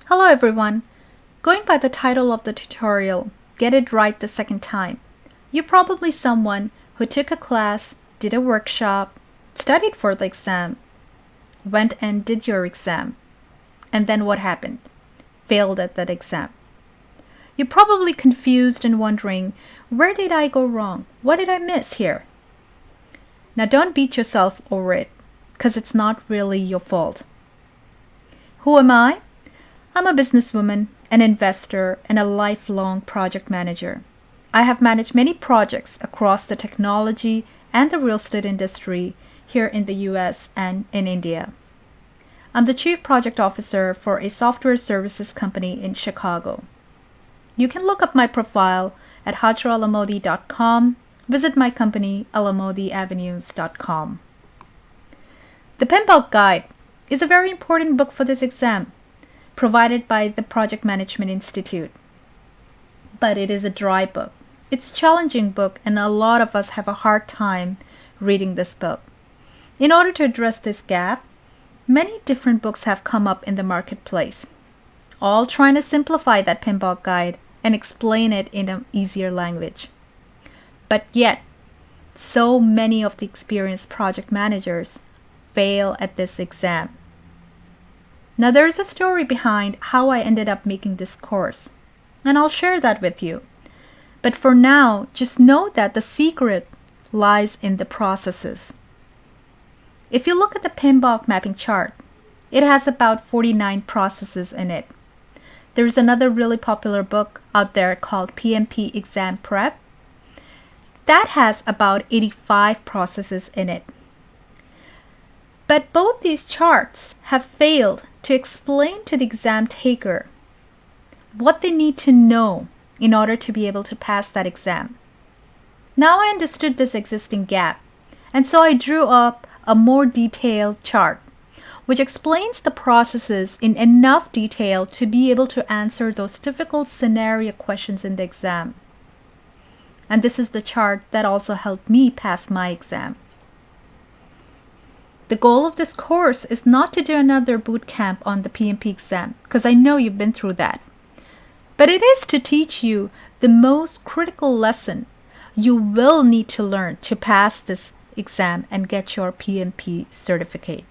Hello everyone! Going by the title of the tutorial, Get It Right the Second Time, you're probably someone who took a class, did a workshop, studied for the exam, went and did your exam, and then what happened? Failed at that exam. You're probably confused and wondering, where did I go wrong? What did I miss here? Now don't beat yourself over it, because it's not really your fault. Who am I? I'm a businesswoman, an investor, and a lifelong project manager. I have managed many projects across the technology and the real estate industry here in the US and in India. I'm the Chief Project Officer for a software services company in Chicago. You can look up my profile at hajraalamodi.com. Visit my company, alamodiavenues.com. The PMBOK Guide is a very important book for this exam, provided by the Project Management Institute. But it is a dry book. It's a challenging book, and a lot of us have a hard time reading this book. In order to address this gap, many different books have come up in the marketplace, all trying to simplify that PMBOK Guide and explain it in an easier language. But yet, so many of the experienced project managers fail at this exam. Now there is a story behind how I ended up making this course, and I'll share that with you. But for now, just know that the secret lies in the processes. If you look at the PMBOK mapping chart, it has about 49 processes in it. There's another really popular book out there called PMP Exam Prep that has about 85 processes in it. But both these charts have failed to explain to the exam taker what they need to know in order to be able to pass that exam. Now I understood this existing gap, and so I drew up a more detailed chart which explains the processes in enough detail to be able to answer those difficult scenario questions in the exam. And this is the chart that also helped me pass my exam. The goal of this course is not to do another boot camp on the PMP exam, because I know you've been through that. But it is to teach you the most critical lesson you will need to learn to pass this exam and get your PMP certificate.